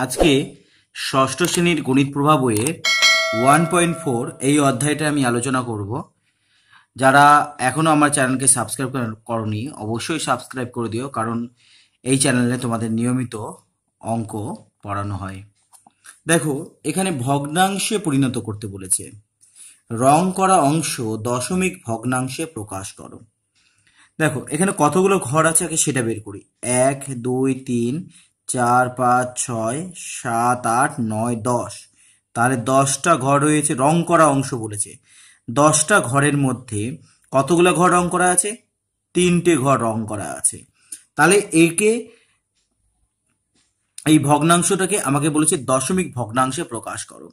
আজকে ষষ্ঠ শ্রেণীর গণিত প্রভাব বইয়ের 1.4 এই অধ্যায়টা আমি আলোচনা করব। যারা এখনো আমার চ্যানেলকে সাবস্ক্রাইব করনি অবশ্যই সাবস্ক্রাইব করে দিও, কারণ এই চ্যানেলে তোমাদের নিয়মিত অঙ্ক পড়ানো হয়। দেখো, এখানে ভগ্নাংশে পরিণত করতে বলেছে। রং করা অংশ দশমিক ভগ্নাংশে প্রকাশ করো। দেখো, এখানে কতগুলো ঘর আছে আগে সেটা বের করি। 1 2 3 4 5 6 7 8 9 10। তাহলে 10টা ঘর রয়েছে। রং করা অংশ বলেছে। 10টা ঘরের মধ্যে কতগুলো ঘর রং করা আছে? 3টে ঘর রং করা আছে। তাহলে এই ভগ্নাংশটাকে আমাকে বলেছে দশমিক ভগ্নাংশে প্রকাশ করো।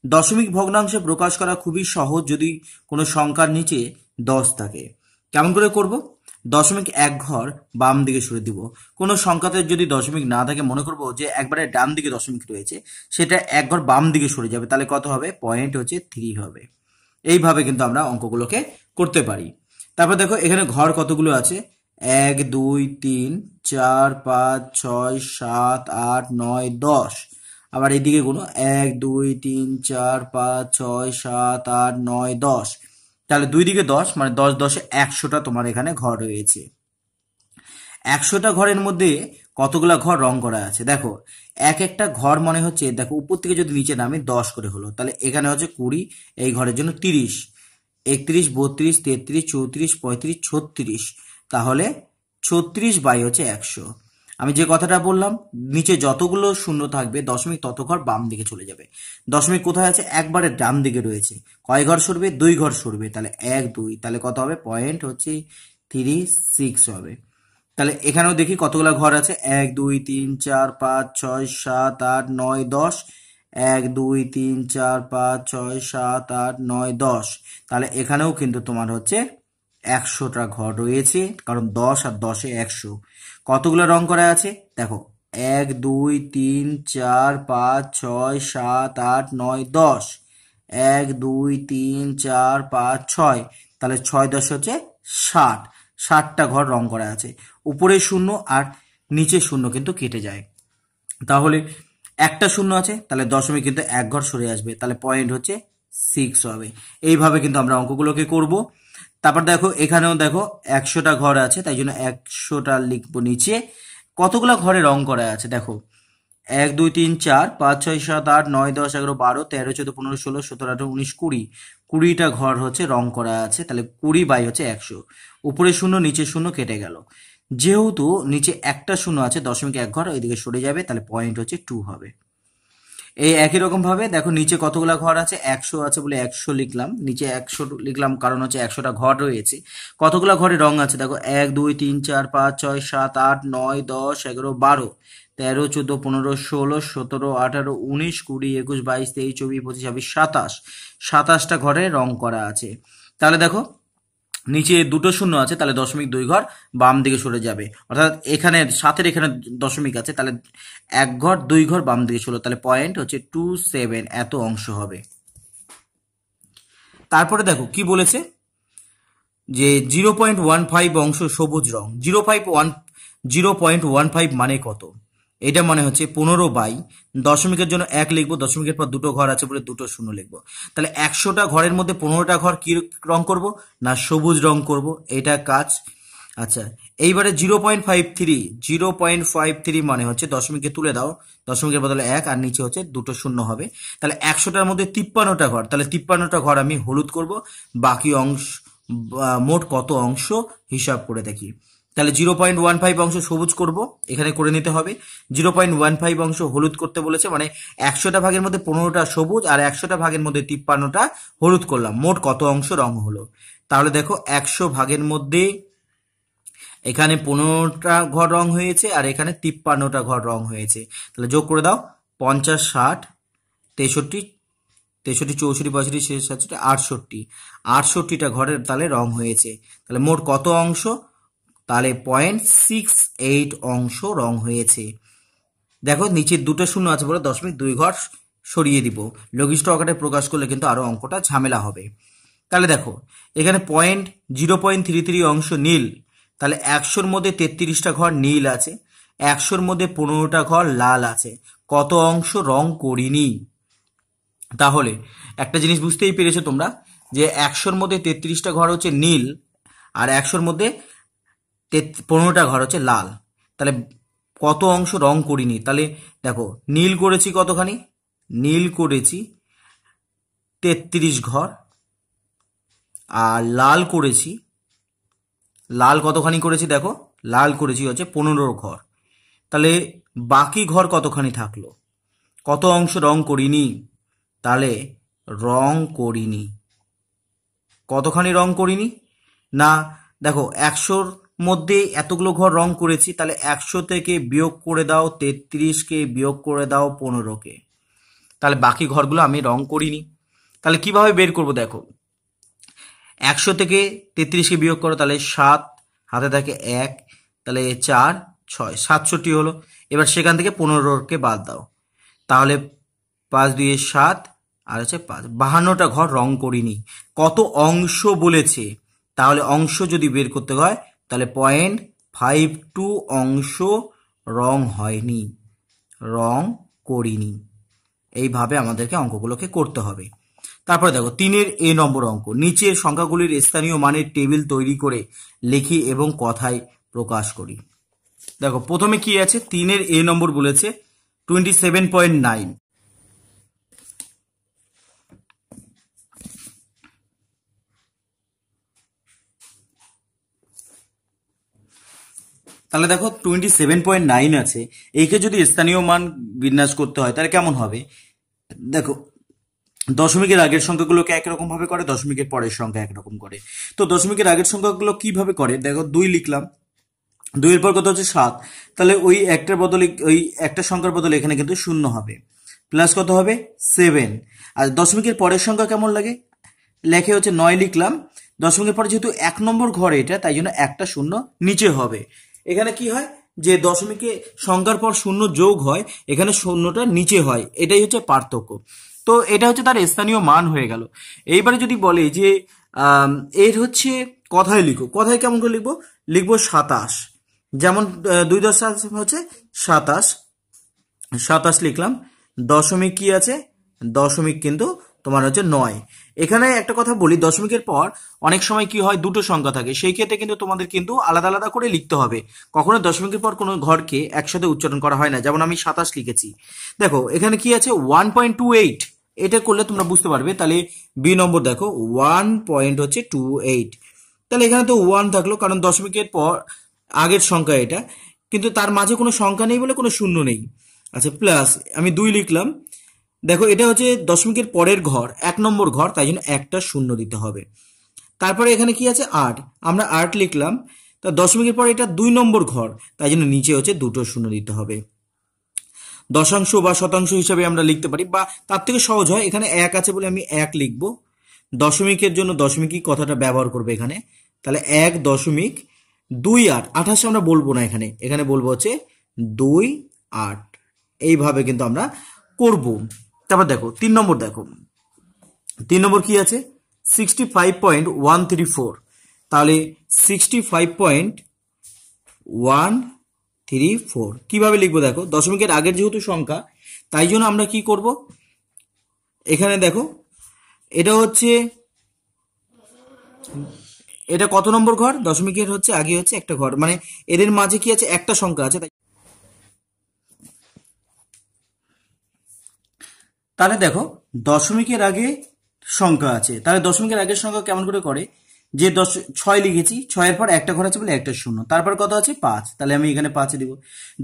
দশমিক ভগ্নাংশে প্রকাশ করা খুবই সহজ যদি কোনো সংখ্যার নিচে 10 থাকে। কেমন করে করব? দশমিক এক ঘর বাম দিকে সরে দিব। কোনো সংখ্যাতে যদি দশমিক না থাকে, মনে করবো যে একবারে ডান দিকে দশমিক রয়েছে, সেটা এক ঘর বাম দিকে সরে যাবে। তাহলে কত হবে? 0.3 হবে। এইভাবে কিন্তু আমরা অঙ্কগুলোকে করতে পারি। তারপর দেখো, এখানে ঘর কতগুলো আছে? 1 2 3 4 5 6 7 8 9 10। আবার এইদিকে গুলো 1 2 3 4 5 6 7 8 9 10। তাহলে দুই দিকে 10, মানে 10 10 100টা তোমার এখানে ঘর রয়েছে। 100টা ঘরের মধ্যে কতগুলা ঘর রং করা আছে? দেখো, এক একটা ঘর মনে হচ্ছে, দেখো উপর থেকে যদি নিচে নামে 10 করে হলো, তাহলে এখানে হচ্ছে 20, এই ঘরের জন্য 30, 31 32 33 34 35 36। তাহলে 36 বাই হচ্ছে 100। আমি যে কথাটা বললাম, নিচে যতগুলো শূন্য থাকবে দশমিক তত ঘর বাম দিকে চলে যাবে। দশমিক কোথায় আছে? একবারে ডান দিকে রয়েছে। কয় ঘর সরবে? 2 ঘর সরবে। তাহলে 1 2, তাহলে কত হবে? 0.36 হবে। তাহলে এখানেও দেখি কতগুলো ঘর আছে। 1 2 3 4 5 6 7 8 9 10। 1 2 3 4 5 6 7 8 9 10। তাহলে এখানেও কিন্তু তোমার হচ্ছে 100টা ঘর রয়েছে, কারণ 10 আর 10 100। কতগুলো রং করা আছে? দেখো, 1 2 3 4 5 6 7 8 9 10। 1 2 3 4 5 6। তাহলে 6 10 হচ্ছে 60। 60টা ঘর রং করা আছে। উপরে শূন্য আর নিচে শূন্য কিন্তু কেটে যায়। তাহলে একটা শূন্য আছে, তাহলে দশমিক কিন্তু এক ঘর সরে আসবে। তাহলে 0.6 হবে। এইভাবে কিন্তু আমরা অঙ্কগুলোকে করব। তারপর দেখো, এখানেও দেখো 100টা ঘর আছে, তাই জন্য 100টা লিখবো নিচে। কতগুলো ঘরে রং করা আছে? দেখো, 1 2 3 4 5 6 7 8 9 10 11 12 13 14 15 16 17 18 19 20। 20টা ঘর হচ্ছে রং করা আছে। তাহলে 20 বাই হচ্ছে 100। উপরে শূন্য নিচে শূন্য কেটে গেল। যেহেতু নিচে একটা শূন্য আছে, দশমিক এক ঘর ওইদিকে সরে যাবে। তাহলে 0.2 হবে। এই একই রকম ভাবে দেখো, নিচে কতগুলা ঘর আছে? 100 আছে বলে 100 লিখলাম। নিচে 100 লিখলাম কারণ হচ্ছে 100টা ঘর রয়েছে। কতগুলা ঘরে রং আছে? দেখো, 1 2 3 4 5 6 7 8 9 10 11 12 13 14 15 16 17 18 19 20 21 22 23 24 25 26 27। 27টা ঘরে রং করা আছে। তাহলে দেখো, নিচে দুটো শূন্য আছে, তাহলে দশমিক 2 ঘর বাম দিকে সরে যাবে। অর্থাৎ এখানে সাতের এখানে দশমিক আছে, তাহলে এক ঘর 2 ঘর বাম দিকে চলো। তাহলে 0.27 এত অংশ হবে। তারপরে দেখো কি বলেছে, যে 0.15 অংশ সবুজ রং। 0.15 মানে কত? এটা মনে হচ্ছে 15 বাই দশমিকের জন্য 1 লিখবো, দশমিকের পর দুটো ঘর আছে বলে দুটো শূন্য লিখবো। তাহলে 100টা ঘরের মধ্যে 15টা ঘর কি রং করব? না, সবুজ রং করব। এটা কাজ। আচ্ছা, এইবারে 0.53 মানে হচ্ছে দশমিকে তুলে দাও, দশমিকের বদলে 1 আর নিচে হচ্ছে দুটো শূন্য হবে। তাহলে 100টার মধ্যে 53টা ঘর, তাহলে 53টা ঘর আমি হলুদ করব। বাকি অংশ মোট কত অংশ হিসাব করে দেখি। তাহলে 0.15 অংশ সবুজ করব, এখানে করে নিতে হবে। 0.15 অংশ হলুদ করতে বলেছে, মানে 100টা ভাগের মধ্যে 15টা সবুজ আর 100টা ভাগের মধ্যে 53টা হলুদ করলাম। মোট কত অংশ রং হলো? তাহলে দেখো, 100 ভাগের মধ্যে এখানে 15টা ঘর রং হয়েছে আর এখানে 53টা ঘর রং হয়েছে। তাহলে যোগ করে দাও, 50 60 63 63 64 65 66 68। 68টা ঘরের তাহলে রং হয়েছে। তাহলে মোট কত অংশ? তাহলে 0.68 অংশ রং হয়েছে। দেখো, নিচে দুটো শূন্য আছে বলে দশমিক 2 ঘর সরিয়ে দিব। লঘিষ্ঠ আকারে প্রকাশ করলে কিন্তু আরো অঙ্কটা ঝামেলা হবে। তাহলে দেখো, এখানে 0.33 অংশ নীল। তাহলে 100র মধ্যে 33টা ঘর নীল আছে, 100র মধ্যে 15টা ঘর লাল আছে। কত অংশ রং করিনি। তাহলে একটা জিনিস বুঝতেই পেরেছো তোমরা যে 100-র মধ্যে 33টা ঘর হচ্ছে নীল, আর 100-র মধ্যে 15টা ঘর হচ্ছে লাল। তাহলে কত অংশ রং করিনি? তাহলে দেখো, নীল করেছি কতখানি? নীল করেছি 33 ঘর, আর লাল করেছি, লাল কতখানি করেছি দেখো, লাল করেছি হচ্ছে 15 ঘর। তাহলে বাকি ঘর কতখানি থাকলো? কত অংশ রং করিনি? তাহলে রং করিনি, কতখানি রং করিনি না, দেখো 100-র মধ্যে এতগুলো ঘর রং করেছি, তাহলে 100 থেকে বিয়োগ করে দাও 33কে, বিয়োগ করে দাও 15কে, তাহলে বাকি ঘরগুলো আমি রং করিনি। তাহলে কিভাবে বের করব? দেখো, 100 থেকে 33কে বিয়োগ করো, তাহলে 7, হাতে থাকে 1, তাহলে 4, 6, 67 হলো। এবার সেখান থেকে 15কে বাদ দাও, তাহলে 5 2 7 আর হচ্ছে 5, 52টা ঘর রং করিনি। কত অংশ বলেছে, তাহলে অংশ যদি বের করতে হয় তাহলে 0.52 অংশ রং হয়নি, রং করিনি। এইভাবে আমাদেরকে অঙ্কগুলোকে করতে হবে। তারপরে দেখো 3-এর এ নম্বর অঙ্ক, নিচের সংখ্যাগুলির স্থানীয় মানের টেবিল তৈরি করে লিখি এবং কথায় প্রকাশ করি। দেখো প্রথমে কি আছে, 3-এর এ নম্বর বলেছে 27.9। তাহলে দেখো 27.9 আছে, এইকে যদি স্থানীয় মান বিন্যাস করতে হয় তাহলে কেমন হবে? দেখো, দশমিকের আগের সংখ্যাগুলোকে একরকম ভাবে করে, দশমিকের পরের সংখ্যা একরকম করে। তো দশমিকের আগের সংখ্যাগুলো কিভাবে করে? দেখো 2 লিখলাম, 2-এর পর কত হচ্ছে 7, তাহলে ওই একটার বদলে, ওই একটা সংখ্যার বদলে এখানে কিন্তু 0 হবে, প্লাস কত হবে 7। আর দশমিকের পরের সংখ্যা কেমন লাগে, লেখে হচ্ছে 9 লিখলাম, দশমিকের পরে যেহেতু 1 নম্বর ঘরে এটা, তাই জন্য একটা শূন্য নিচে হবে। এখানে কি হয় যে দশমিকে সংখ্যার পর শূন্য যোগ হয়, এখানে শূন্যটা নিচে হয়, এটাই হচ্ছে পার্থক্য। তো এটা হচ্ছে তার স্থানীয় মান হয়ে গেল। এইবারে যদি বলে যে এর হচ্ছে কথায় লিখো, কথায় কেমন করে লিখবো? লিখবো 27, যেমন 2 10 হচ্ছে 27, 27 লিখলাম। দশমিক কি আছে? দশমিক কিন্তু তোমার হচ্ছে 9। এখানে একটা কথা বলি, দশমিকের পর অনেক সময় কি হয়, দুটো সংখ্যা থাকে, সেই ক্ষেত্রে কিন্তু তোমাদের কিন্তু আলাদা আলাদা করে লিখতে হবে। কখনো দশমিকের পর কোনো ঘরকে একসাথে উচ্চারণ করা হয় না, যেমন আমি 27 লিখেছি। দেখো এখানে কি আছে 1.28, এটা করলে তোমরা বুঝতে পারবে। তাহলে বি নম্বর দেখো 1.28, তাহলে এখানে তো 1 থাকলো, কারণ দশমিকের পর আগের সংখ্যা এটা, কিন্তু তার মাঝে কোনো সংখ্যা নেই বলে কোনো শূন্য নেই। আচ্ছা, প্লাস আমি 2 লিখলাম, দেখো এটা হচ্ছে দশমিকের পরের ঘর, 1 নম্বর ঘর, তাই জন্য একটা শূন্য দিতে হবে। তারপরে এখানে কি আছে 8, আমরা 8 লিখলাম, তা দশমিকের পর এটা 2 নম্বর ঘর, তাই জন্য নিচে হচ্ছে দুটো শূন্য দিতে হবে। দশাংশ বা শতাংশ হিসাবে আমরা লিখতে পারি, বা তার থেকে সহজ হয়, এখানে 1 আছে বলে আমি 1 লিখবো। দশমিকের জন্য দশমিকই কথাটা ব্যবহার করবে এখানে, তাহলে 1.28, 28 আমরা বলবো না, এখানে এখানে বলবো হচ্ছে 28। এইভাবে কিন্তু আমরা করব। তারপর দেখো 3 নম্বর, দেখো 3 নম্বর কি আছে 65.134, তাহলে 65.134 কিভাবে লিখবো? দেখো দশমিকের আগের যেহেতু সংখ্যা, তাই জন্য আমরা কি করব, এখানে দেখো এটা হচ্ছে, এটা কত নম্বর ঘর? দশমিকের হচ্ছে আগে হচ্ছে একটা ঘর, মানে এদের মাঝে কি আছে, একটা সংখ্যা আছে। তাহলে দেখো দশমিকের আগে সংখ্যা আছে, তাহলে দশমিকের আগের সংখ্যা কেমন করে করে, যে 6 লিখেছি, 6-এর পর একটা ঘর আছে বলে একটা শূন্য, তারপর কত আছে 5, তাহলে আমি এখানে 5 দিব।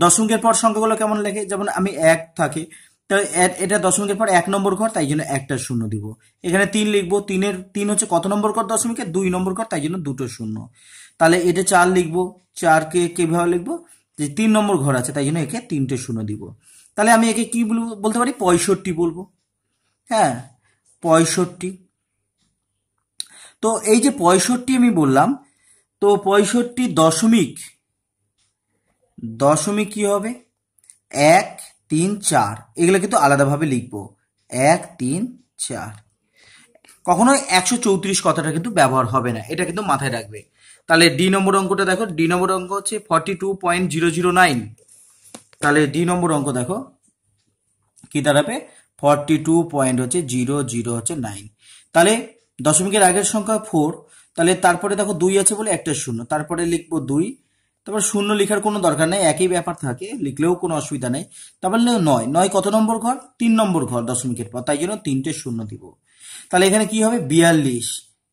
দশমিকের পর সংখ্যাগুলো কেমন লেখে, যেমন আমি 1 থাকে, তাহলে এটা দশমিকের পর 1 নম্বর ঘর, তাই জন্য একটা শূন্য দিব। এখানে 3 লিখবো, 3 হচ্ছে কত নম্বর ঘর? দশমিকের 2 নম্বর ঘর, তাই জন্য দুটো শূন্য। তাহলে এটা 4 লিখবো, 4কে কিভাবে লিখবো, যে 3 নম্বর ঘর আছে, তাই জন্য একে 3টে শূন্য দিব। তাহলে আমি একে কি বলতে পারি, 65 বলবো। হ্যাঁ, 65। তো এই যে 65 আমি বললাম, তো 65 দশমিক কি হবে, 1 3 4, এগুলো কিন্তু আলাদাভাবে লিখবো, 1 3 4। কখনো 134 কথাটা কিন্তু ব্যবহার হবে না, এটা কিন্তু মাথায় রাখবে। তাহলে ডি নম্বর অঙ্কটা দেখো, ডি নম্বর অঙ্ক হচ্ছে 42.009। তাহলে ডি নম্বর অঙ্ক দেখো কি দাঁড়াবে 42.009। তাহলে দশমিকের আগের সংখ্যা 4, তাহলে তারপরে দেখো 2 আছে বলে একটা শূন্য, তারপরে লিখবো 2, তারপর শূন্য লেখার কোনো দরকার নেই, একই ব্যাপার থাকে, লিখলেও কোনো অসুবিধা নেই। তারপর 9, 9 কত নম্বর ঘর? 3 নম্বর ঘর দশমিকের পর, তাই জন্য 3টে শূন্য দিব। তাহলে এখানে কি হবে 42,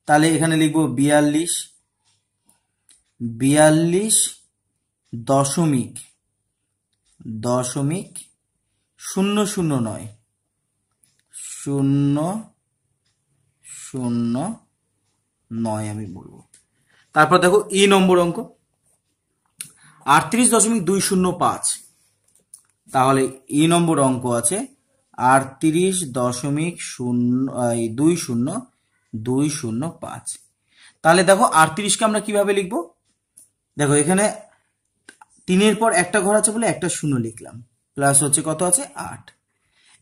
তাহলে এখানে লিখবো 42 দশমিক 009 009 আমি বলবো। তারপর দেখো ই নম্বর অঙ্ক 38.205, তাহলে ই নম্বর অঙ্ক আছে 38.20205। তাহলে দেখো 38কে আমরা কিভাবে লিখবো? দেখো এখানে 3-এর পর একটা ঘর আছে বলে একটা শূন্য লিখলাম, প্লাস হচ্ছে কত আছে 8।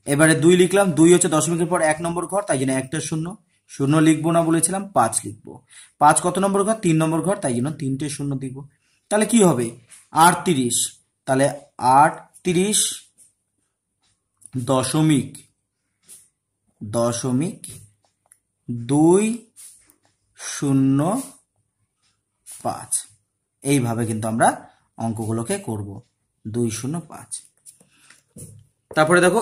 এবারে 2 লিখলাম, 2 হচ্ছে দশমিকের পর 1 নম্বর ঘর, তাই জন্য একটা শূন্য, শূন্য লিখবো না বলেছিলাম, 5 লিখবো। 5 কত নম্বর ঘর? 3 নম্বর ঘর, তাই জন্য 3টে শূন্য দিব। তাহলে কি হবে 38, তাহলে 38 দশমিক 205। এইভাবে কিন্তু আমরা অঙ্কগুলোকে করব 205। তারপরে দেখো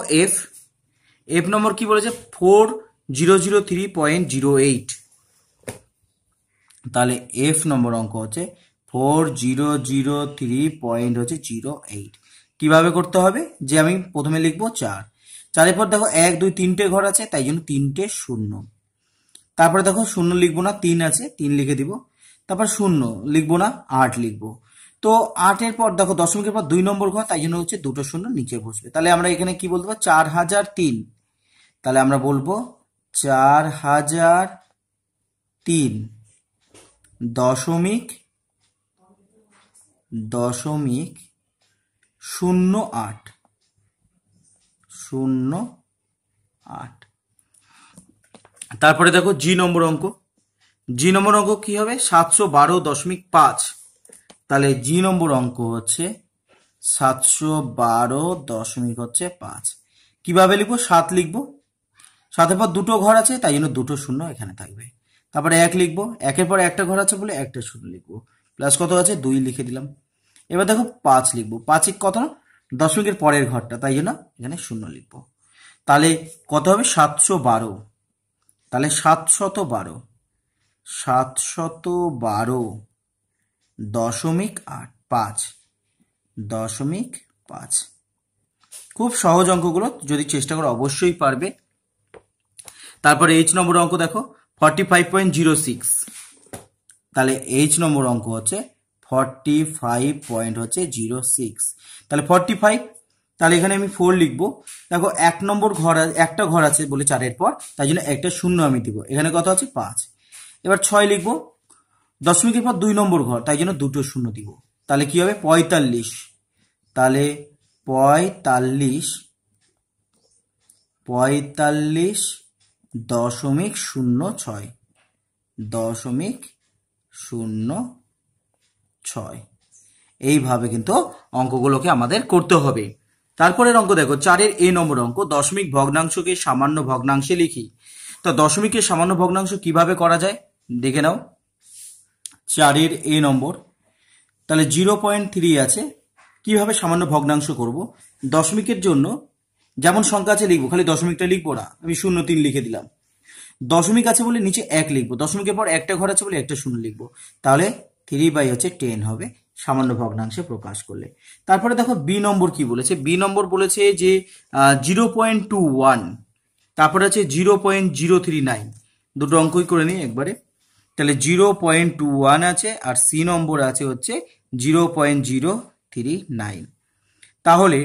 এফ নম্বর কি বলেছে 4003.08, তাহলে এফ নম্বর অঙ্ক হচ্ছে 4003.08। কিভাবে করতে হবে? যে আমি প্রথমে লিখবো 4, 4-এর পর দেখো 1 2 3টে ঘর আছে, তাই জন্য 3টে শূন্য। তারপরে দেখো শূন্য লিখবো না, 3 আছে, 3 লিখে দিব। তারপর শূন্য লিখবো না, 8 লিখবো। তো 8-এর পর দেখো দশমিকের পর 2 নম্বর ঘর, তাই জন্য হচ্ছে দুটো শূন্য নিচে বসবে। তাহলে আমরা এখানে কি বলতে পারবো 4003, তাহলে আমরা বলবো 4003 দশমিক 08। তারপরে দেখো জি নম্বর অঙ্ক কি হবে 712.5, তাহলে জি নম্বর অঙ্ক হচ্ছে 712.5। কিভাবে লিখবো? 7 লিখবো, 7-এর পর দুটো ঘর আছে, তাই জন্য দুটো শূন্য এখানে থাকবে। তারপরে 1 লিখবো, 1-এর পর একটা ঘর আছে বলে একটা শূন্য লিখবো, প্লাস কত আছে 2 লিখে দিলাম। এবার দেখো 5 লিখবো, 5 কত না দশমিকের পরের ঘরটা, তাই জন্য এখানে শূন্য লিখবো। তাহলে কত হবে 712, তাহলে 712.5। খুব সহজ অঙ্কগুলো, যদি চেষ্টা করো অবশ্যই পারবে। তারপরে এইচ নম্বর অঙ্ক দেখো 45.06, তাহলে এইচ নম্বর অঙ্ক হচ্ছে 45.06, তাহলে 45, তাহলে এখানে আমি 4 লিখবো। দেখো 1 নম্বর ঘর, একটা ঘর আছে বলে 4-এর পর, তাই জন্য একটা শূন্য আমি দিব। এখানে কত আছে 5। এবার 6 লিখবো, দশমিকের পর 2 নম্বর ঘর, তাই জন্য দুটো শূন্য দিব। তাহলে কি হবে 45, তাহলে 45.06। এইভাবে কিন্তু অঙ্কগুলোকে আমাদের করতে হবে। তারপরের অঙ্ক দেখো 4-এর এ নম্বর অঙ্ক, দশমিক ভগ্নাংশকে সামান্য ভগ্নাংশে লিখি। তো দশমিকের সামান্য ভগ্নাংশ কিভাবে করা যায় দেখে নাও। 4-এর এ নম্বর, তাহলে 0.3 আছে, কিভাবে সামান্য ভগ্নাংশ করব? দশমিকের জন্য যেমন সংখ্যা আছে লিখবো, খালি দশমিকটা লিখবো না, আমি 0.3 লিখে দিলাম। দশমিক আছে বলে নিচে 1 লিখবো, দশমিকের পর একটা ঘর আছে বলে একটা শূন্য লিখবো, তাহলে 3/10 হবে সামান্য ভগ্নাংশে প্রকাশ করলে। তারপরে দেখো বি নম্বর কি বলেছে, বি নম্বর বলেছে যে 0.21, তারপরে আছে 0.039, দুটো অঙ্কই করে নিই একবারে। তাহলে 0.21 আছে, আর সি নম্বর আছে হচ্ছে 0.039। তাহলে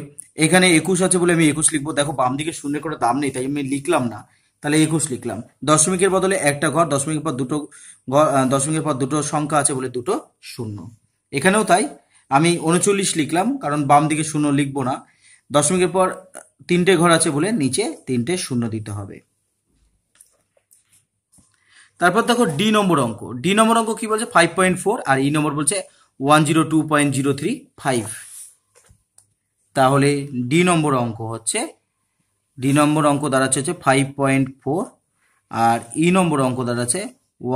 এখানে 21 আছে বলে আমি 21 লিখবো। দেখো বাম দিকে শূন্যের কোনো দাম নেই, তাই আমি লিখলাম না, তাহলে 21 লিখলাম। দশমিকের বদলে একটা ঘর, দশমিকের পর দুটো ঘর, দশমিকের পর দুটো সংখ্যা আছে বলে দুটো শূন্য। এখানেও তাই, আমি 39 লিখলাম, কারণ বাম দিকে শূন্য লিখবো না। দশমিকের পর 3টে ঘর আছে বলে নিচে 3টে শূন্য দিতে হবে। তারপর দেখো ডি নম্বর অঙ্ক, ডি নম্বর অঙ্ক কি বলছে 5.4, আর ই নম্বর বলছে 102.035। তাহলে ডি নম্বর অঙ্ক হচ্ছে ডি নম্বর অঙ্ক দাঁড়াচ্ছে হচ্ছে 5.4, আর ই নম্বর অঙ্ক দাঁড়াচ্ছে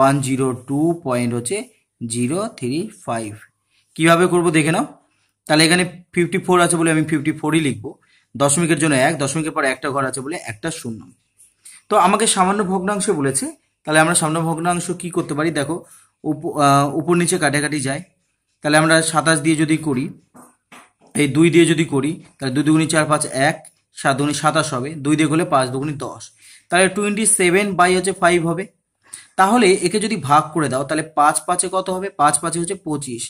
102.035। কিভাবে করব দেখে নাও। তাহলে এখানে 54 আছে বলে আমি 54ই লিখবো। দশমিকের জন্য 1, দশমিকের পর একটা ঘর আছে বলে একটা শূন্য। তো আমাকে সামান্য ভগ্নাংশ বলেছে, তাহলে আমরা সামান্য ভগ্নাংশ কি করতে পারি দেখো, উপর নিচে কাটাকাটি যায়। তাহলে আমরা 27 দিয়ে যদি করি, এই 2 দিয়ে যদি করি, তাহলে 2 দুগুণি 4 5 1, 7 দুগুণি 27 হবে, 2 দিয়ে করলে 5 দুগুণি 10, তাহলে 27/5 হবে। তাহলে একে যদি ভাগ করে দাও তাহলে 5 5-এ কত হবে, 5 5-এ হচ্ছে 25,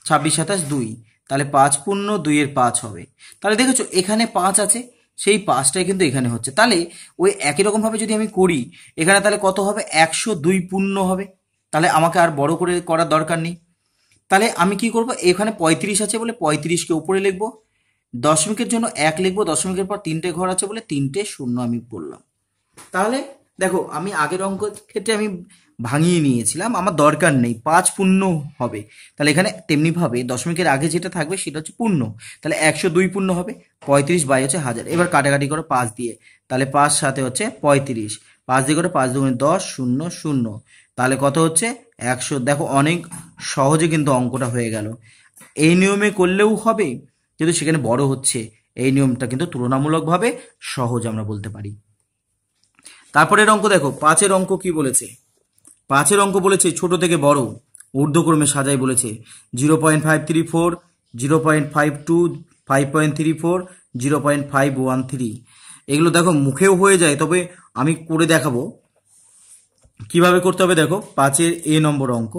26 27 2, তাহলে 5 পূর্ণ 2 এর 5 হবে। তাহলে দেখেছো এখানে 5 আছে, সেই 5টাই কিন্তু এখানে হচ্ছে। তাহলে ওই একই রকম ভাবে যদি আমি করি এখানে, তাহলে কত হবে, 102 পূর্ণ হবে। তাহলে আমাকে আর বড় করে করার দরকার নেই। তাহলে আমি কি করব, এখানে 35 আছে বলে 35কে উপরে লিখবো, দশমিকের জন্য 1 লিখবো, দশমিকের পর 3টে ঘর আছে বলে 3টে শূন্য আমি বললাম। তাহলে দেখো আমি আগের অঙ্ক ক্ষেত্রে আমি ভাঙিয়ে নিয়েছিলাম, আমার দরকার নেই, 5 পূর্ণ হবে। তাহলে এখানে তেমনিভাবে দশমিকের আগে যেটা থাকবে সেটা হচ্ছে পূর্ণ, তাহলে 102 পূর্ণ হবে। 35/1000, এবার কাটাকাটি করো 5 দিয়ে, তাহলে 5 সাথে হচ্ছে 35, 5 দিয়ে করে 5 দুগুণে 10 0 0, তাহলে কত হচ্ছে 100। দেখো অনেক সহজে কিন্তু অঙ্কটা হয়ে গেল। এই নিয়মে করলেও হবে, কিন্তু সেখানে বড় হচ্ছে, এই নিয়মটা কিন্তু তুলনামূলকভাবে সহজ আমরা বলতে পারি। তারপরের অঙ্ক দেখো, 5-এর অঙ্ক কি বলেছে। 5-এর অঙ্ক বলেছে ছোট থেকে বড় ঊর্ধ্বক্রমে সাজাই বলেছে। 0.534, 0.52, 5.34, 0.513। এগুলো দেখো মুখেও হয়ে যায়, তবে আমি করে দেখাবো কিভাবে করতে হবে। দেখো 5-এর এ নম্বর অঙ্ক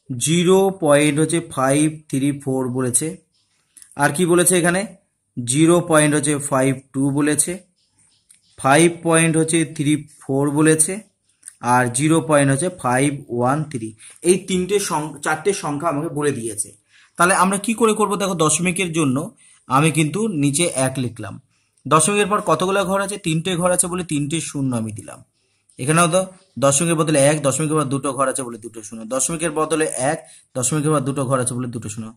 0.534 বলেছে, আর কি বলেছে এখানে 0.52 বলেছে, 5.34 বলেছে, আর 0.513। এই চারটে সংখ্যা আমাকে বলে দিয়েছে। তাহলে আমরা কি করে করব দেখো, দশমিকের জন্য আমি কিন্তু নিচে 1 লিখলাম, দশমিকের পর কতগুলো ঘর আছে, 3টে ঘর আছে বলে 3টে শূন্য আমি দিলাম। এখানেও তো দশমিকের বদলে 1, দশমিকের পর 2টো ঘর আছে বলে 2টো শূন্য, দশমিকের বদলে 1, দশমিকের পর 2টো ঘর আছে বলে 2টো শূন্য,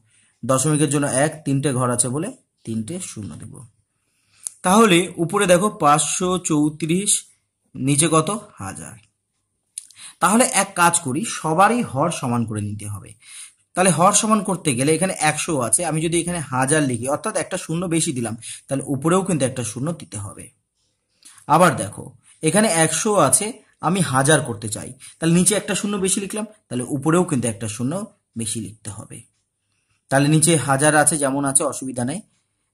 দশমিকের জন্য 1, 3টে ঘর আছে বলে 3টে শূন্য দেব। তাহলে উপরে দেখো 534, নিচে কত 1000। তাহলে এক কাজ করি, সবারই হর সমান করে নিতে হবে। তাহলে হর সমান করতে গেলে এখানে 100 আছে, আমি যদি এখানে 1000 লিখি, অর্থাৎ একটা শূন্য বেশি দিলাম, তাহলে উপরেও কিন্তু একটা শূন্য দিতে হবে। আবার দেখো এখানে 100 আছে, আমি 1000 করতে চাই, তাহলে নিচে একটা শূন্য বেশি লিখলাম, তাহলে উপরেও কিন্তু একটা শূন্য বেশি লিখতে হবে। তাহলে নিচে 1000 আছে, যেমন আছে, অসুবিধা নেই।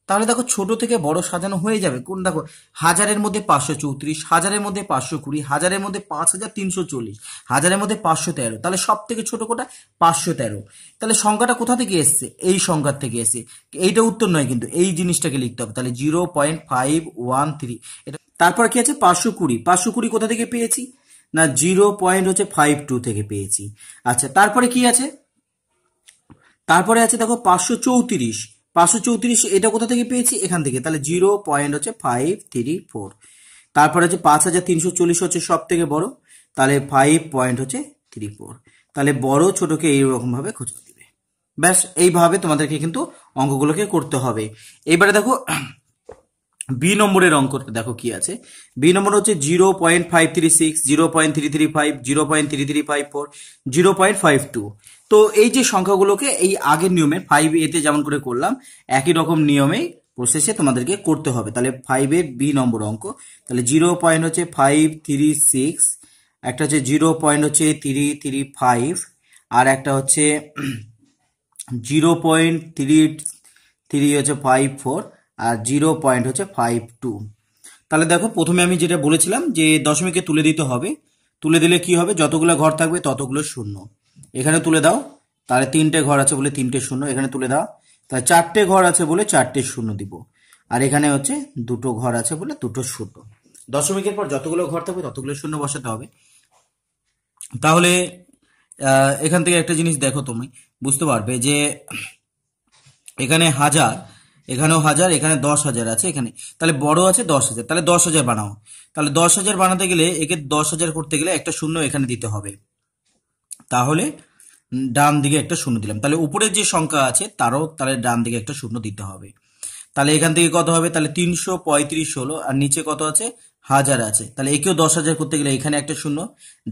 তাহলে দেখো ছোট থেকে বড় সাজানো হয়ে যাবে। কোন দেখো, 1000-এর মধ্যে 534, 1000-এর মধ্যে 520, 1000-এর মধ্যে 5340, 1000-এর মধ্যে 513, তাহলে সব থেকে ছোট কোটা 513। তাহলে সংখ্যাটা কোথা থেকে এসছে, এই সংখ্যার থেকে এসছে। এইটা উত্তর নয়, কিন্তু এই জিনিসটাকে লিখতে হবে। তাহলে 0.513 এটা। তারপর কি আছে 520, 520 কোথা থেকে পেয়েছি না 0.52 থেকে পেয়েছি। আচ্ছা তারপরে কি আছে, তারপরে আছে দেখো 534, 534 এটা কোথা থেকে পেয়েছি, এখান থেকে, তাহলে 0.534। তারপরে আছে 5340 হচ্ছে সব থেকে বড়, তাহলে 5.34। তাহলে বড় ছোটকে এইরকম ভাবে খুঁজে দিবে। ব্যাস এইভাবে তোমাদেরকে কিন্তু অঙ্কগুলোকে করতে হবে। এবারে দেখো বি নম্বরের অঙ্কটা দেখো কি আছে। বি নম্বর হচ্ছে 0.536, 0.335, 0.3354, 0.52। তো এই যে সংখ্যাগুলোকে এই আগের নিয়মে 5A-তে যেমন করে করলাম, একই রকম নিয়মেই প্রসেসে তোমাদেরকে করতে হবে। তাহলে 5-এর বি নম্বর অঙ্ক, তাহলে 0.536, একটা হচ্ছে 0.335, আর একটা হচ্ছে 0.3354, আর 0.52। তাহলে দেখো প্রথমে আমি যেটা বলেছিলাম যে দশমিকে তুলে দিতে হবে, তুলে দিলে কি হবে, যতগুলো ঘর থাকবে ততগুলো শূন্য। এখানে তুলে দাও, তাহলে 3টে ঘর আছে বলে 3টে শূন্য, এখানে তুলে দাও, তাহলে 4টে ঘর আছে বলে 4টে শূন্য দিব, আর এখানে হচ্ছে 2টো ঘর আছে বলে 2টো শূন্য। দশমিকের পর যতগুলো ঘর থাকবে ততগুলো শূন্য বসাতে হবে। তাহলে এখান থেকে একটা জিনিস দেখো, তুমি বুঝতে পারবে যে এখানে 1000, এখানেও 1000, এখানে 10,000 আছে এখানে, তাহলে বড় আছে 10,000, তাহলে 10,000 বানাও। তাহলে 10,000 বানাতে গেলে, একে 10,000 করতে গেলে একটা শূন্য এখানে দিতে হবে, তাহলে ডান দিকে একটা শূন্য দিলাম। তাহলে উপরের যে সংখ্যা আছে তারও তাহলে ডান দিকে একটা শূন্য দিতে হবে। তাহলে এখান থেকে কত হবে, তাহলে 335 হলো, আর নিচে কত আছে, 1000 আছে। তাহলে একেও 10,000 করতে গেলে এখানে একটা শূন্য,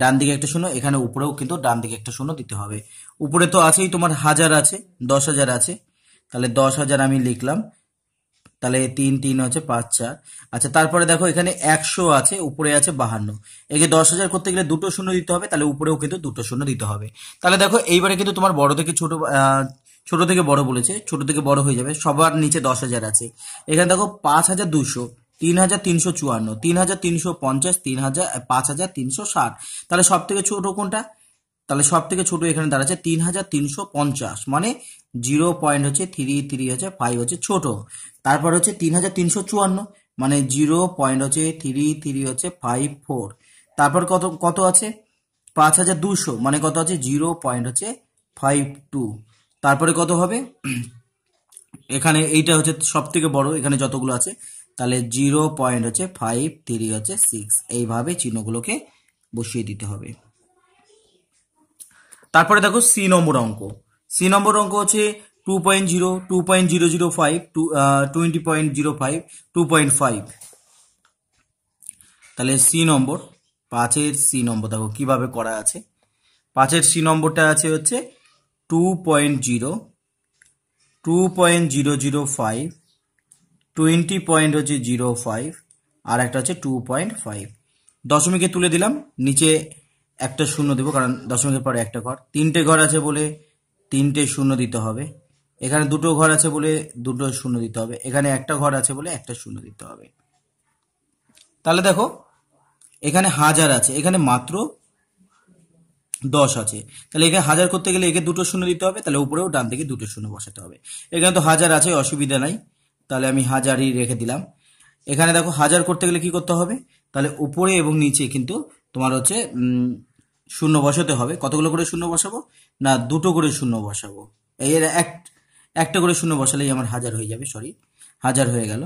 ডান দিকে একটা শূন্য, এখানে উপরেও কিন্তু ডান দিকে একটা শূন্য দিতে হবে। উপরে তো আছেই তোমার 1000 আছে, 10,000 আছে, তাহলে 10,000 আমি লিখলাম। তাহলে 3 3 হচ্ছে 5 4। আচ্ছা, তারপরে দেখো এখানে 100 আছে, উপরে আছে 52। একে 10,000 করতে গেলে দুটো শূন্য দিতে হবে, তাহলে উপরেও কিন্তু দুটো শূন্য দিতে হবে। তাহলে দেখো এইবারে কিন্তু তোমার বড় থেকে ছোট, ছোট থেকে বড় বলেছে, ছোট থেকে বড় হয়ে যাবে। সবার নিচে 10,000 আছে। এখানে দেখো 5,200, 3,354, 3,350, 5,360। তাহলে সব থেকে ছোট কোনটা? তাহলে সব থেকে ছোট এখানে দাঁড়াচ্ছে 3,350, মানে 0.33 হচ্ছে ছোট। তারপর হচ্ছে 3,354, মানে 0.33 তারপর কত কত আছে 5,200, মানে কত আছে 0.52। তারপরে কত হবে, এখানে এইটা হচ্ছে সব থেকে বড় এখানে যতগুলো আছে, তাহলে 0.53 এইভাবে চিহ্নগুলোকে বসিয়ে দিতে হবে। তারপরে দেখো সি নম্বর অঙ্ক। সি নম্বর অঙ্ক হচ্ছে 2.0, 2.005, 20.05, 2.5। তাহলে সি নম্বর, 5-এর সি নম্বর দেখো কিভাবে করা আছে। 5-এর সি নম্বরটা আছে হচ্ছে 2.0, 2.005, 20.05, আর একটা হচ্ছে 2.5। দশমিকে তুলে দিলাম, নিচে একটা শূন্য দেবো, কারণ দশমিকের পরে একটা ঘর, তিনটে ঘর আছে বলে তিনটে শূন্য দিতে হবে। এখানে দুটো ঘর আছে বলে দুটো শূন্য দিতে হবে। এখানে একটা ঘর আছে বলে একটা শূন্য দিতে হবে। তাহলে দেখো এখানে 1000 আছে, এখানে মাত্র 10 আছে। তাহলে এখানে 1000 করতে গেলে একে দুটো শূন্য দিতে হবে, তাহলে উপরেও ডান দিকে দুটো শূন্য বসাতে হবে। এখানে তো 1000 আছে, অসুবিধা নাই, তাহলে আমি 1000ই রেখে দিলাম। এখানে দেখো 1000 করতে গেলে কি করতে হবে, তাহলে উপরে এবং নিচে কিন্তু তোমার হচ্ছে শূন্য বসাতে হবে। কতগুলো করে শূন্য বসাবো, না দুটো করে শূন্য বসাবো। এর একটা করে শূন্য বসালেই আমার 1000 হয়ে যাবে, সরি 1000 হয়ে গেল।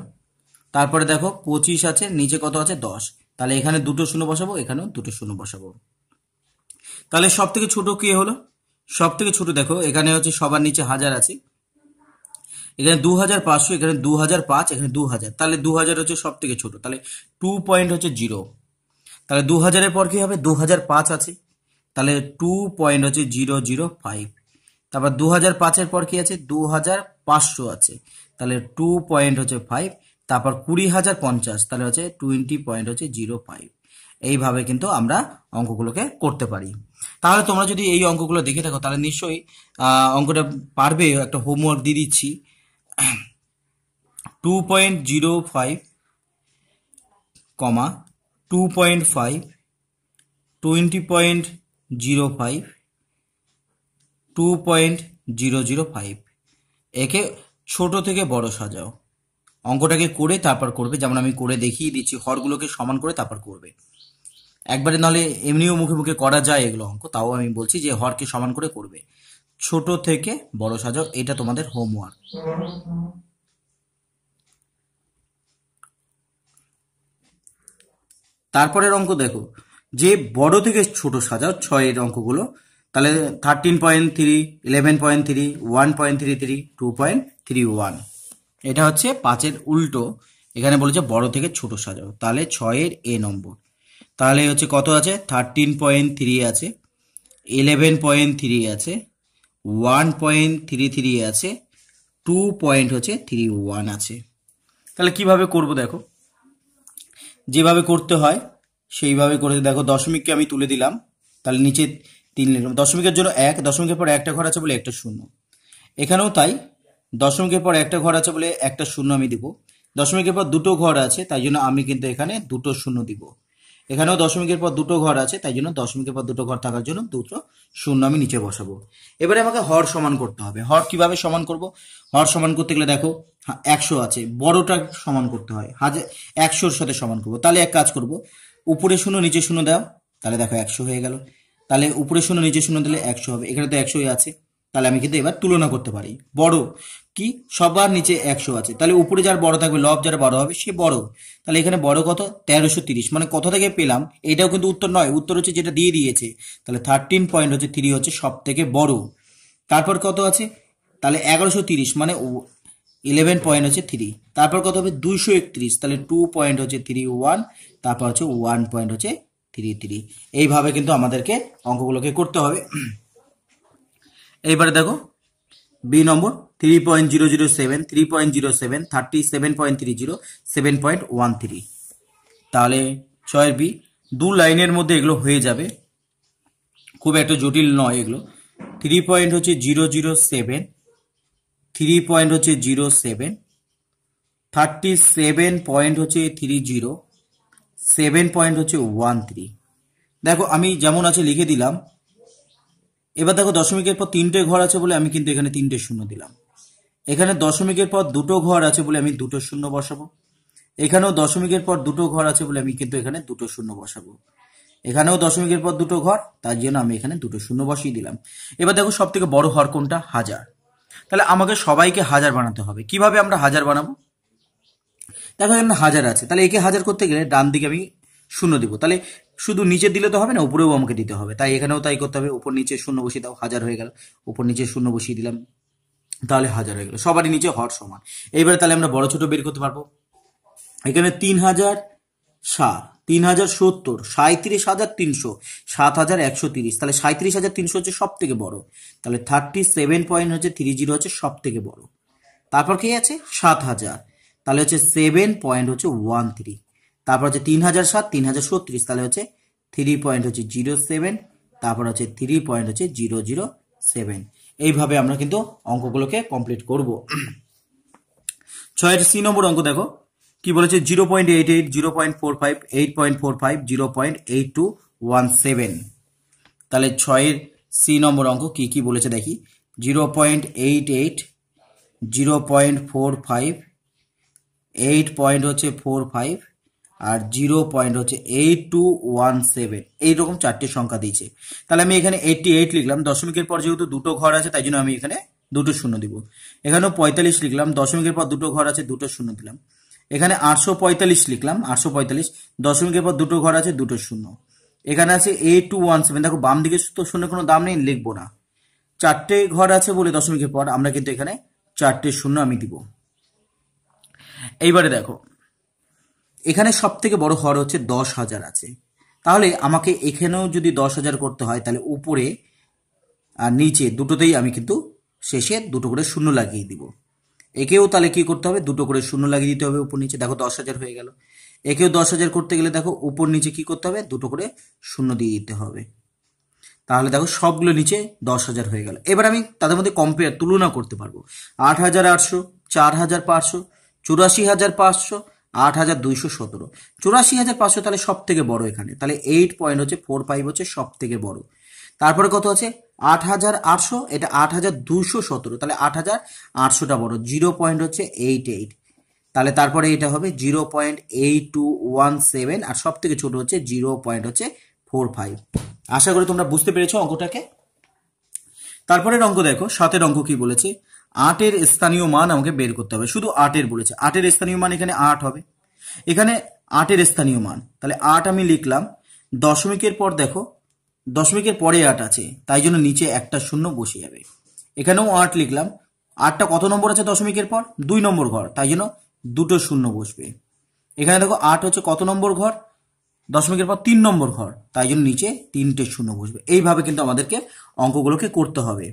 তারপরে দেখো 25 আছে, নিচে কত আছে 10, তাহলে এখানে দুটো শূন্য বসাবো, এখানেও দুটো শূন্য বসাবো। তাহলে সব থেকে ছোট কি হলো, সব থেকে ছোট দেখো এখানে হচ্ছে সবার নিচে 1000 আছে, এখানে 2500, এখানে 2005, এখানে 2000, তাহলে 2000 হচ্ছে সব থেকে ছোট। তাহলে 2.0, তাহলে 2000-এর পর কি হবে, 2005 আছে, তাহলে 2.005। তারপর 2005-এর পর কি আছে, 2500 আছে, তাহলে 2.5। তারপর 20,050, তাহলে হচ্ছে 20.05। এইভাবে কিন্তু আমরা অঙ্কগুলোকে করতে পারি। তাহলে তোমরা যদি এই অঙ্কগুলো দেখে থাকো তাহলে নিশ্চয়ই অঙ্কটা পারবে। একটা হোমওয়ার্ক দিয়ে দিচ্ছি, 2.05, 2.5, 20.05, 2.005। একে ছোট থেকে বড় সাজাও। অঙ্কটাকে করে তারপর করবে, যেমন আমি করে দেখিয়ে দিচ্ছি, হরগুলোকে সমান করে তারপর করবে। একবারে নাহলে এমনিও মুখে মুখে করা যায় এগুলো অঙ্ক, তাও আমি বলছি যে হরকে সমান করে করবে। ছোট থেকে বড় সাজাও, এটা তোমাদের হোমওয়ার্ক। তারপরের অঙ্ক দেখো, যে বড় থেকে ছোট সাজাও 6-এর অঙ্কগুলো। তাহলে 13.3, 11.3, 1.33, 2.31। এটা হচ্ছে 5-এর উল্টো। এখানে বলেছে বড় থেকে ছোট সাজাও, তাহলে 6-এর এ নম্বর। তাহলে হচ্ছে কত আছে, 13.3 আছে, 11.3 আছে, 1.33 আছে, 2.31 আছে। তাহলে কিভাবে করব দেখো, যেভাবে করতে হয় সেইভাবে করে দেখো। দশমিককে আমি তুলে দিলাম, তাহলে নিচে 3 লিখলাম। দশমিকের জন্য 1, দশমিকের পর একটা ঘর আছে বলে একটা শূন্য। এখানেও তাই, দশমিকের পর একটা ঘর আছে বলে একটা শূন্য আমি দিব। দশমিকের পর দুটো ঘর আছে, তাই জন্য আমি কিন্তু এখানে দুটো শূন্য দিব। এখানেও দশমিকের পর দুটো ঘর আছে, তাই জন্য দশমিকের পর দুটো ঘর থাকার জন্য দুটো শূন্য আমি নিচে বসাবো। এবারে আমাকে হর সমান করতে হবে। হর কিভাবে সমান করব, হর সমান করতে গেলে দেখো 100 আছে, বড়টা সমান করতে হয়, 100-র সাথে সমান করব। তাহলে এক কাজ করব, উপরে শূন্য নিচে শূন্য দাও, তাহলে দেখো 100 হয়ে গেল। তাহলে উপরে শূন্য নিচে শূন্য দিলে 100 হবে। এখানে তো 100ই আছে, তাহলে আমি কিন্তু এবার তুলনা করতে পারি। বড় কি, সবার নিচে 100 আছে, তাহলে উপরে যার বড় থাকবে, লব যার বড় হবে সে বড়। তাহলে এখানে বড় কত, 1330, মানে কোথা থেকে পেলাম, এটাও কিন্তু উত্তর নয়, উত্তর হচ্ছে যেটা দিয়ে দিয়েছে। তাহলে 13.3 হচ্ছে সব থেকে বড়। তারপর কত আছে, তাহলে 1130, মানে 11.3। তারপর কত হবে 231, তাহলে 2.31, তারপর হচ্ছে 1.33। এইভাবে কিন্তু আমাদেরকে অঙ্কগুলোকে করতে হবে। এইবারে দেখো বি নম্বর 3.007, 3.07, 37.30, 7.13। তাহলে 6 বি 2 লাইনের মধ্যে এগুলো হয়ে যাবে, খুব একটা জটিল নয় এগুলো। 3.007, 3.07, 37.30, 7.13। দেখো আমি যেমন আছে লিখে দিলাম। এবার দেখো দশমিকের পর 3টে ঘর আছে বলে আমি কিন্তু এখানে 3টে শূন্য দিলাম। এখানে দশমিকের পর 2টো ঘর আছে বলে আমি 2টো শূন্য বসাবো। এখানেও দশমিকের পর 2টো ঘর আছে বলে আমি কিন্তু এখানে 2টো শূন্য বসাবো। এখানেও দশমিকের পর 2টো ঘর, তার জন্য আমি এখানে 2টো শূন্য বসিয়ে দিলাম। এবার দেখো সব থেকে বড় হর কোনটা? 1000। তাহলে আমাকে সবাইকে 1000 বানাতে হবে। কিভাবে আমরা 1000 বানাবো? দেখো এখানে 1000 আছে, তাহলে একে 1000 করতে গেলে ডান দিকে আমি শূন্য দিব। তাহলে শুধু নিচে দিলে তো হবে না, উপরেও আমাকে দিতে হবে। তাই এখানেও তাই করতে হবে, উপর নিচে শূন্য বসিয়ে দাও, 1000 হয়ে গেল। উপর নিচে শূন্য বসিয়ে দিলাম, তাহলে 1000 হয়ে গেল। সবারই নিচে হর সমান। এইবারে তাহলে আমরা বড় ছোট বের করতে পারবো। এখানে 3007, 3070, 37,300, 7,130। তাহলে 37,300 হচ্ছে সব থেকে বড়। তাহলে 37.30 হচ্ছে সব থেকে বড়। তারপর কি আছে? 7000, তাহলে হচ্ছে 7.13। তারপর হচ্ছে 3007, 3037, তাহলে হচ্ছে 3.07, তারপর হচ্ছে 3.007। এইভাবে আমরা কিন্তু অঙ্কগুলোকে কমপ্লিট করব। 6 সি নম্বর অঙ্ক দেখো কি বলেছে, 0.88, 0.45, 8.45, 0.8217। তাহলে 6 সি নম্বর অঙ্ক কি কি বলেছে দেখি। 0.88, 0.45, 8.45 আর 0.8217, এইরকম 4টে সংখ্যা দিয়েছে। তাহলে আমি এখানে 88 লিখলাম। দশমিকের পর যেহেতু 2টো ঘর আছে তাই জন্য আমি এখানে 2টো শূন্য দিব। এখানেও 45 লিখলাম। দশমিকের পর 2টো ঘর আছে, 2টো শূন্য দিলাম। এখানে 845 লিখলাম, 845, দশমিকের পর 2টো ঘর আছে, 2টো শূন্য। এখানে আছে 8217। দেখো বাম দিকে তো শূন্য কোনো দাম নেই, লিখবো না। 4টে ঘর আছে বলে দশমিকের পর আমরা কিন্তু এখানে 4টে শূন্য আমি দিব। এইবারে দেখো এখানে সব থেকে বড় হর হচ্ছে 10,000 আছে। তাহলে আমাকে এখানেও যদি 10,000 করতে হয়, তাহলে উপরে আর নিচে দুটোতেই আমি কিন্তু শেষে 2টো করে শূন্য লাগিয়ে দিব। একেও তাহলে কি করতে হবে? 2টো করে শূন্য লাগিয়ে দিতে হবে উপর নিচে। দেখো 10,000 হয়ে গেল। একেও 10,000 করতে গেলে দেখো উপর নিচে কি করতে হবে? 2টো করে শূন্য দিয়ে দিতে হবে। তাহলে দেখো সবগুলো নিচে 10,000 হয়ে গেল। এবার আমি তাদের মধ্যে কম্পেয়ার তুলনা করতে পারবো। 8,800, 4,500, 84,500, 8,217। 84,500 তাহলে সব থেকে বড় এখানে। তাহলে 8.45 হচ্ছে সব থেকে বড়। তারপরে কত আছে? 8,800, এটা 8,217, তাহলে 8,800টা বড়। 0.88। তাহলে তারপরে এটা হবে 0.8217 আর সব থেকে ছোট হচ্ছে 0.45। আশা করি তোমরা বুঝতে পেরেছো অঙ্কটাকে। তারপরের অঙ্ক দেখো, 7এর অঙ্ক কি বলেছে, 8-এর স্থানীয় মান আমাকে বের করতে হবে। শুধু 8-এর বলেছে। 8-এর স্থানীয় মান এখানে 8 হবে। এখানে 8-এর স্থানীয় মান, তাহলে 8 আমি লিখলাম। দশমিকের পর দেখো দশমিকের পরে 8 আছে, তাই জন্য নিচে একটা শূন্য বসে যাবে। এখানেও 8 লিখলাম। 8টা কত নম্বর আছে দশমিকের পর? 2 নম্বর ঘর, তাই জন্য 2টো শূন্য বসবে। এখানে দেখো 8 হচ্ছে কত নম্বর ঘর? দশমিকের পর 3 নম্বর ঘর, তাই জন্য নিচে 3টে শূন্য বসবে। এইভাবে কিন্তু আমাদেরকে অঙ্কগুলোকে করতে হবে।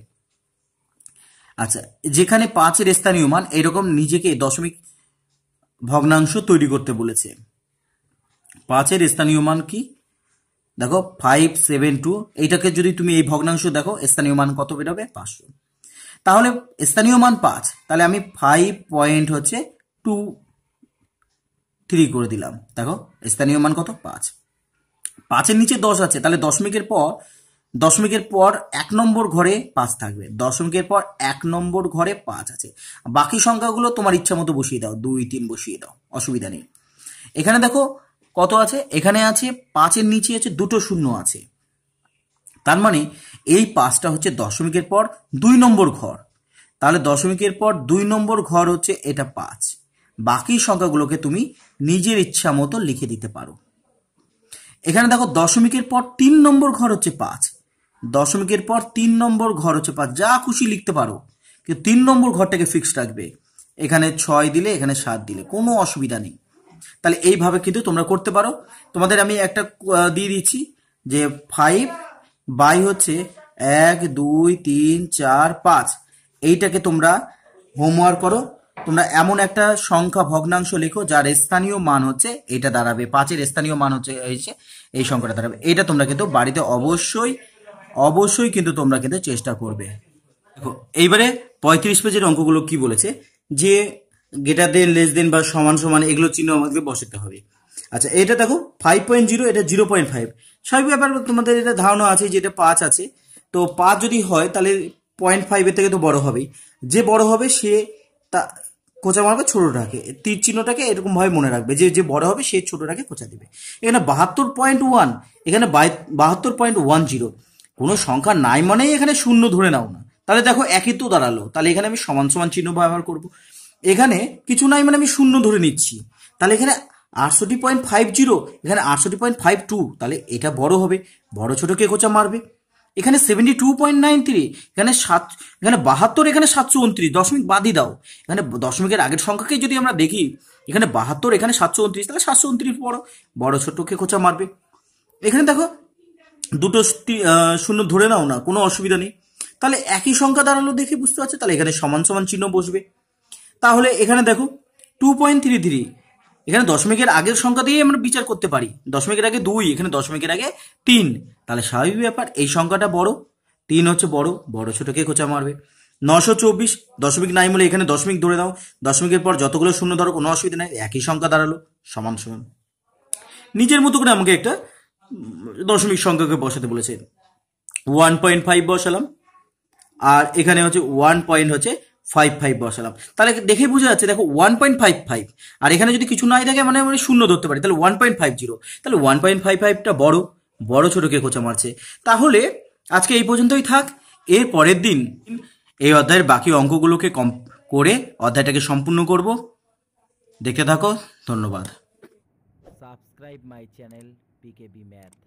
আচ্ছা, যেখানে 5-এর স্থানীয় মান, এরকম নিজেকে দশমিক ভগ্নাংশ তৈরি করতে বলেছে। 5-এর স্থানীয় মান কি? দেখো 572। এইটাকে যদি তুমি এই ভগ্নাংশ দেখো, স্থানীয় মান কত বেরোবে? 500। তাহলে স্থানীয় মান 5, তাহলে আমি 5.23 করে দিলাম। দেখো স্থানীয় মান কত? 5। 5-এর নিচে 10 আছে, তাহলে দশমিকের পর 1 নম্বর ঘরে 5 থাকবে। দশমিকের পর 1 নম্বর ঘরে 5 আছে। বাকি সংখ্যাগুলো তোমার ইচ্ছা মতো বসিয়ে দাও, 2, 3 বসিয়ে দাও, অসুবিধা নেই। এখানে দেখো কত আছে? এখানে আছে 5-এর নিচে আছে 2টো শূন্য আছে। তার মানে এই 5টা হচ্ছে দশমিকের পর 2 নম্বর ঘর। তাহলে দশমিকের পর 2 নম্বর ঘর হচ্ছে এটা 5। বাকি সংখ্যাগুলোকে তুমি নিজের ইচ্ছা মতো লিখে দিতে পারো। এখানে দেখো দশমিকের পর 3 নম্বর ঘর হচ্ছে 5। দশমিকের পর 3 নম্বর ঘর হচ্ছে 5, যা খুশি লিখতে পারো, কিন্তু 3 নম্বর ঘরটাকে ফিক্সড রাখবে। এখানে 6 দিলে, এখানে 7 দিলে কোনো অসুবিধা নেই। তাহলে এইভাবে কিন্তু তোমরা করতে পারো। তোমাদের আমি একটা দিয়ে দিচ্ছি যে 5 বাই হচ্ছে 1 2 3 4 5, এইটাকে তোমরা হোমওয়ার্ক করো। তোমরা এমন একটা সংখ্যা ভগ্নাংশ লেখো যার স্থানীয় মান হচ্ছে এটা দাঁড়াবে, 5-এর স্থানীয় মান হচ্ছে এই সংখ্যাটা দাঁড়াবে। এটা তোমরা কিন্তু বাড়িতে অবশ্যই অবশ্যই কিন্তু তোমরা কিন্তু চেষ্টা করবে। দেখো এইবারে 35 পেজের অঙ্কগুলো কি বলেছে, যে গ্রেটার দেন, লেস দেন বা সমান সমান এগুলো চিহ্ন আমাদের বসাতে হবে। আচ্ছা এটা দেখো 5.0, এটা 0.5। স্বাভাবিক ব্যাপার, তোমাদের এটা ধারণা আছে যে এটা 5 আছে, তো 5 যদি হয় তাহলে 0.5 এর থেকে তো বড় হবেই। যে বড় হবে সে তা খোঁচা মারবে ছোটটাকে, তীর চিহ্নটাকে এরকম ভাবে মনে রাখবে যে যে বড় হবে সে ছোটটাকে খোঁচা দিবে। এখানে 72.1, এখানে 72.10, কোনো সংখ্যা নাই মানেই এখানে শূন্য ধরে নাও না। তাহলে দেখো একই তো দাঁড়ালো, তাহলে এখানে আমি সমান সমান চিহ্ন ব্যবহার করব। এখানে কিছু নাই মানে আমি শূন্য ধরে নিচ্ছি, তাহলে এখানে 68.50, এখানে 68.52, তাহলে এটা বড় হবে, বড় ছোটকে খোঁচা মারবে। এখানে 72.93, এখানে 72, এখানে 729, দশমিক বাদই দাও। এখানে দশমিকের আগের সংখ্যাকে যদি আমরা দেখি, এখানে 72, এখানে 729, তাহলে 729 বড়, বড় ছোটকে খোঁচা মারবে। এখানে দেখো দুটো শূন্য ধরে নাও না, কোনো অসুবিধা নেই। তাহলে একই সংখ্যা দাঁড়ালো দেখে বুঝতে পারছো, তাহলে এখানে সমান সমান চিহ্ন বসবে। তাহলে এখানে দেখো 2.33, এখানে দশমিকের আগের সংখ্যা দিয়ে আমরা বিচার করতে পারি। দশমিকের আগে 2, এখানে দশমিকের আগে 3, তাহলে স্বাভাবিক ব্যাপার এই সংখ্যাটা বড়, 3 হচ্ছে বড়, বড় ছোটকে খোঁচা মারবে। 924, দশমিক নাই বলে এখানে দশমিক ধরে দাও, দশমিকের পর যতগুলো শূন্য ধরো কোনো অসুবিধা নেই, একই সংখ্যা দাঁড়ালো, সমান সমান। নিজের মতো করে আমাকে একটা দশমিক সংখ্যাকে বসাতে বলেছে, 1.5 বসালাম, আর এখানে হচ্ছে 1.55 বসালাম। তাহলে দেখে বোঝা যাচ্ছে, দেখো 1.55, আর এখানে যদি কিছু নাই থাকে মানে আমরা শূন্য ধরতে পারি, তাহলে 1.50, তাহলে 1.55টা বড়, বড় ছোটকে খোঁচা মারছে। তাহলে আজকে এই পর্যন্তই থাক। এর পরের দিন এই অধ্যায়ের বাকি অঙ্কগুলোকে করে অধ্যায়টাকে সম্পূর্ণ করব। দেখতে থাকো, ধন্যবাদ। Subscribe my channel PKB Math.